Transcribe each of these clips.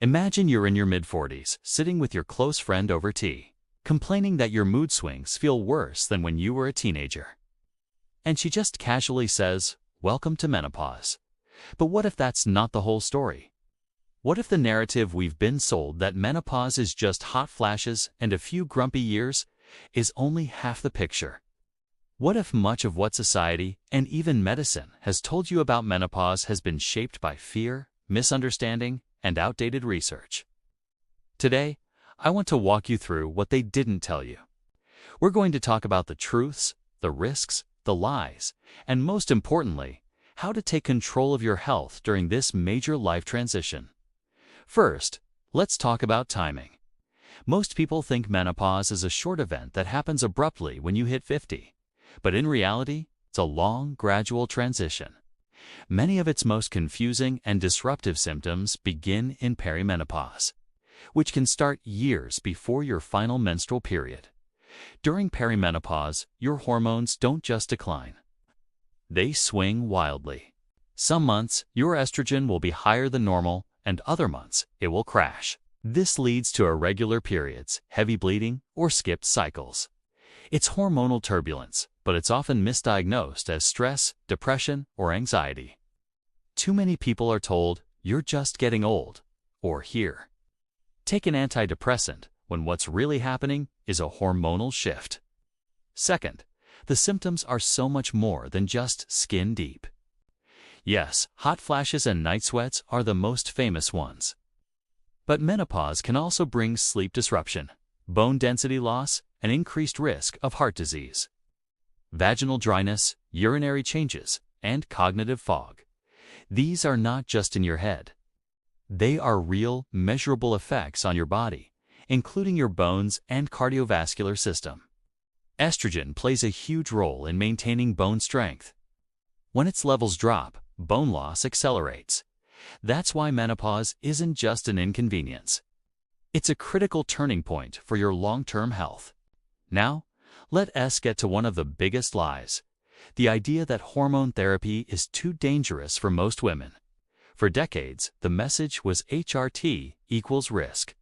Imagine you're in your mid-40s, sitting with your close friend over tea, complaining that your mood swings feel worse than when you were a teenager. And she just casually says, "Welcome to menopause." But what if that's not the whole story? What if the narrative we've been sold that menopause is just hot flashes and a few grumpy years is only half the picture? What if much of what society and even medicine has told you about menopause has been shaped by fear, misunderstanding, and outdated research? Today, I want to walk you through what they didn't tell you. We're going to talk about the truths, the risks, the lies, and most importantly, how to take control of your health during this major life transition. First, let's talk about timing. Most people think menopause is a short event that happens abruptly when you hit 50. But in reality, it's a long, gradual transition. Many of its most confusing and disruptive symptoms begin in perimenopause, which can start years before your final menstrual period. During perimenopause, your hormones don't just decline. They swing wildly. Some months, your estrogen will be higher than normal, and other months, it will crash. This leads to irregular periods, heavy bleeding, or skipped cycles. It's hormonal turbulence, but it's often misdiagnosed as stress, depression, or anxiety. Too many people are told, "You're just getting old," or "Here, take an antidepressant," when what's really happening is a hormonal shift. Second, the symptoms are so much more than just skin deep. Yes, hot flashes and night sweats are the most famous ones. But menopause can also bring sleep disruption, bone density loss, and increased risk of heart disease. Vaginal dryness, urinary changes, and cognitive fog. These are not just in your head. They are real, measurable effects on your body, including your bones and cardiovascular system. Estrogen plays a huge role in maintaining bone strength. When its levels drop, bone loss accelerates. That's why menopause isn't just an inconvenience. It's a critical turning point for your long-term health. Now, let us get to one of the biggest lies: the idea that hormone therapy is too dangerous for most women. For decades, the message was HRT equals risk.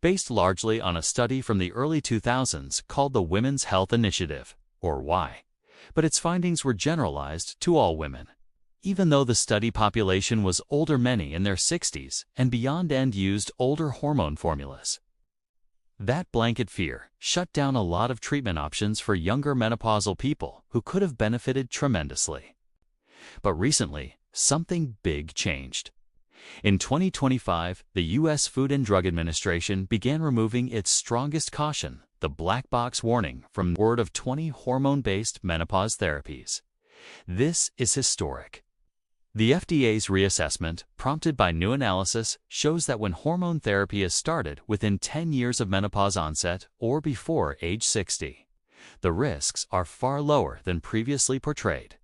Based largely on a study from the early 2000s called the Women's Health Initiative, or WHY, but its findings were generalized to all women. Even though the study population was older, many in their 60s and beyond and used older hormone formulas. That blanket fear shut down a lot of treatment options for younger menopausal people who could have benefited tremendously. But recently, something big changed. In 2025, the U.S. Food and Drug Administration began removing its strongest caution, the black box warning, from the word of 20 hormone-based menopause therapies. This is historic. The FDA's reassessment, prompted by new analysis, shows that when hormone therapy is started within 10 years of menopause onset or before age 60, the risks are far lower than previously portrayed.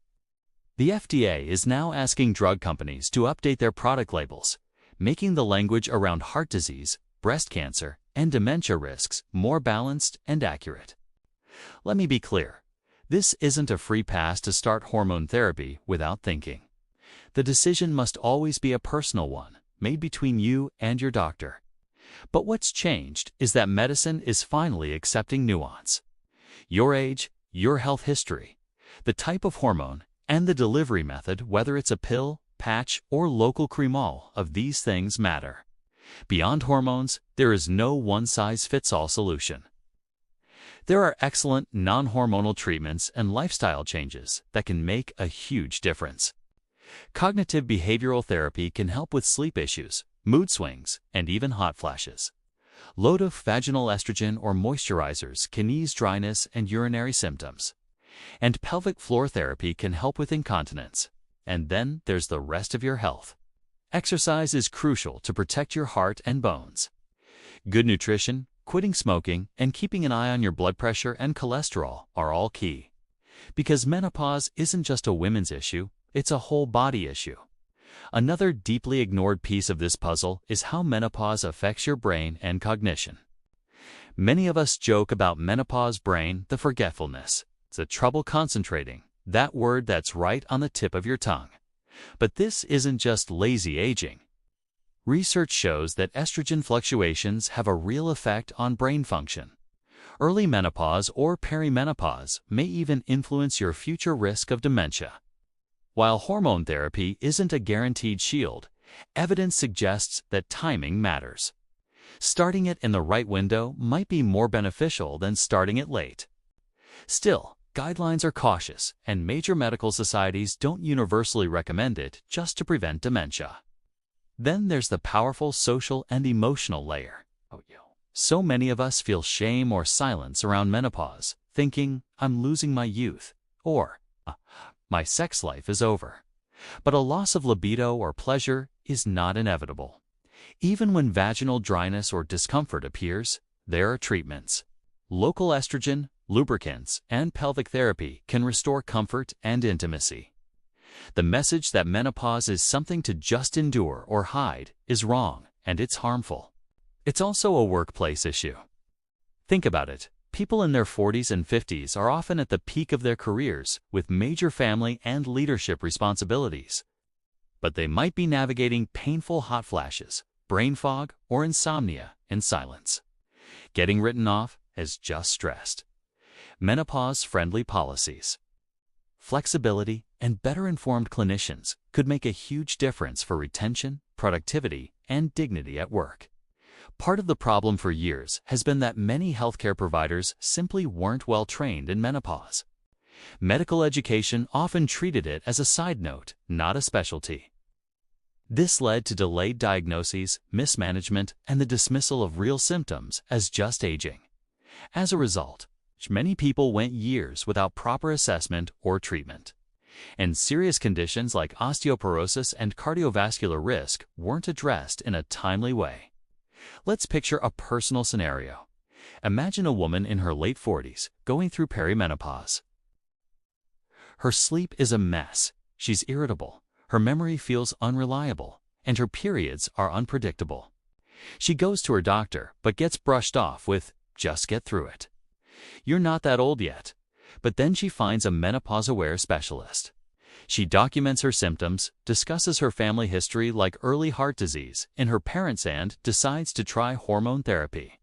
The FDA is now asking drug companies to update their product labels, making the language around heart disease, breast cancer, and dementia risks more balanced and accurate. Let me be clear. This isn't a free pass to start hormone therapy without thinking. The decision must always be a personal one, made between you and your doctor. But what's changed is that medicine is finally accepting nuance. Your age, your health history, the type of hormone, and the delivery method, whether it's a pill, patch, or local cream, all of these things matter. Beyond hormones, there is no one-size-fits-all solution. There are excellent non-hormonal treatments and lifestyle changes that can make a huge difference. Cognitive behavioral therapy can help with sleep issues, mood swings, and even hot flashes. Low-dose vaginal estrogen or moisturizers can ease dryness and urinary symptoms. And pelvic floor therapy can help with incontinence. And then there's the rest of your health. Exercise is crucial to protect your heart and bones. Good nutrition, quitting smoking, and keeping an eye on your blood pressure and cholesterol are all key. Because menopause isn't just a women's issue, it's a whole body issue. Another deeply ignored piece of this puzzle is how menopause affects your brain and cognition. Many of us joke about menopause brain, the forgetfulness, the trouble concentrating, that word that's right on the tip of your tongue. But this isn't just lazy aging. Research shows that estrogen fluctuations have a real effect on brain function. Early menopause or perimenopause may even influence your future risk of dementia. While hormone therapy isn't a guaranteed shield, evidence suggests that timing matters. Starting it in the right window might be more beneficial than starting it late. Still, guidelines are cautious, and major medical societies don't universally recommend it just to prevent dementia. Then there's the powerful social and emotional layer. So many of us feel shame or silence around menopause, thinking, I'm losing my youth, or my sex life is over. But a loss of libido or pleasure is not inevitable. Even when vaginal dryness or discomfort appears, there are treatments. Local estrogen, lubricants, and pelvic therapy can restore comfort and intimacy. The message that menopause is something to just endure or hide is wrong, and it's harmful. It's also a workplace issue. Think about it. People in their 40s and 50s are often at the peak of their careers with major family and leadership responsibilities. But they might be navigating painful hot flashes, brain fog, or insomnia in silence, getting written off as just stressed. Menopause-friendly policies, flexibility, and better-informed clinicians could make a huge difference for retention, productivity, and dignity at work. Part of the problem for years has been that many healthcare providers simply weren't well trained in menopause. Medical education often treated it as a side note, not a specialty. This led to delayed diagnoses, mismanagement, and the dismissal of real symptoms as just aging. As a result, many people went years without proper assessment or treatment. And serious conditions like osteoporosis and cardiovascular risk weren't addressed in a timely way. Let's picture a personal scenario. Imagine a woman in her late 40s going through perimenopause. Her sleep is a mess, she's irritable, her memory feels unreliable, and her periods are unpredictable. She goes to her doctor but gets brushed off with, "Just get through it. You're not that old yet." But then she finds a menopause-aware specialist. She documents her symptoms, discusses her family history like early heart disease in her parents' and decides to try hormone therapy.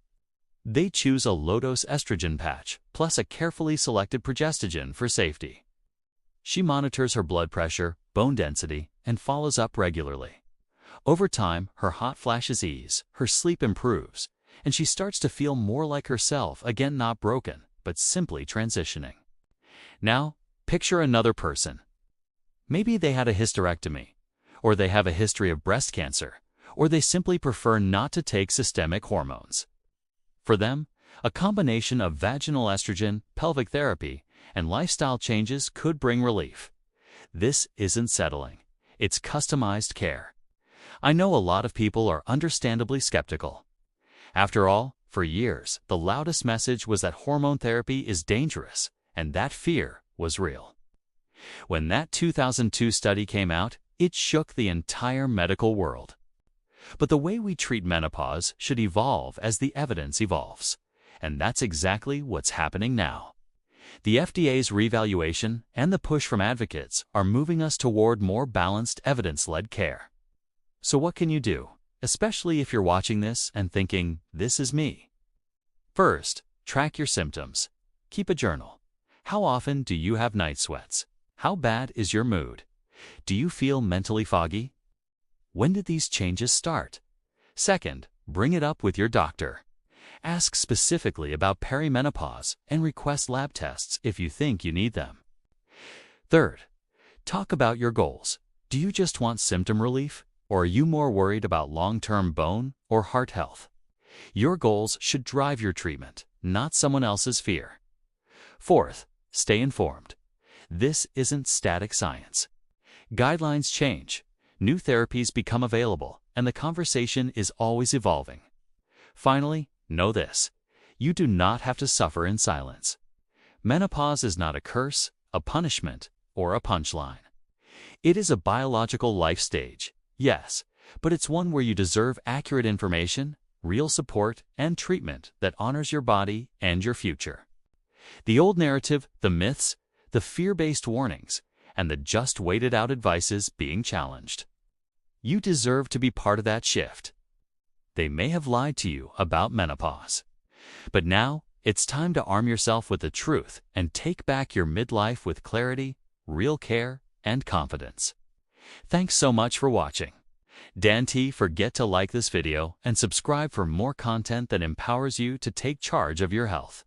They choose a low-dose estrogen patch, plus a carefully selected progestogen for safety. She monitors her blood pressure, bone density, and follows up regularly. Over time, her hot flashes ease, her sleep improves, and she starts to feel more like herself, again not broken, but simply transitioning. Now, picture another person. Maybe they had a hysterectomy, or they have a history of breast cancer, or they simply prefer not to take systemic hormones. For them, a combination of vaginal estrogen, pelvic therapy, and lifestyle changes could bring relief. This isn't settling. It's customized care. I know a lot of people are understandably skeptical. After all, for years, the loudest message was that hormone therapy is dangerous, and that fear was real. When that 2002 study came out, it shook the entire medical world. But the way we treat menopause should evolve as the evidence evolves, and that's exactly what's happening now. The FDA's reevaluation and the push from advocates are moving us toward more balanced, evidence-led care. So what can you do, especially if you're watching this and thinking, "This is me"? First, track your symptoms. Keep a journal. How often do you have night sweats? How bad is your mood? Do you feel mentally foggy? When did these changes start? Second, bring it up with your doctor. Ask specifically about perimenopause and request lab tests if you think you need them. Third, talk about your goals. Do you just want symptom relief, or are you more worried about long-term bone or heart health? Your goals should drive your treatment, not someone else's fear. Fourth, stay informed. This isn't static science. Guidelines change, new therapies become available, and the conversation is always evolving. Finally, know this: you do not have to suffer in silence. Menopause is not a curse, a punishment, or a punchline. It is a biological life stage, yes, but it's one where you deserve accurate information, real support, and treatment that honors your body and your future. The old narrative, the myths, the fear-based warnings, and the just waited-out advice is being challenged. You deserve to be part of that shift. They may have lied to you about menopause. But now, it's time to arm yourself with the truth and take back your midlife with clarity, real care, and confidence. Thanks so much for watching. Dan T. Forget to like this video and subscribe for more content that empowers you to take charge of your health.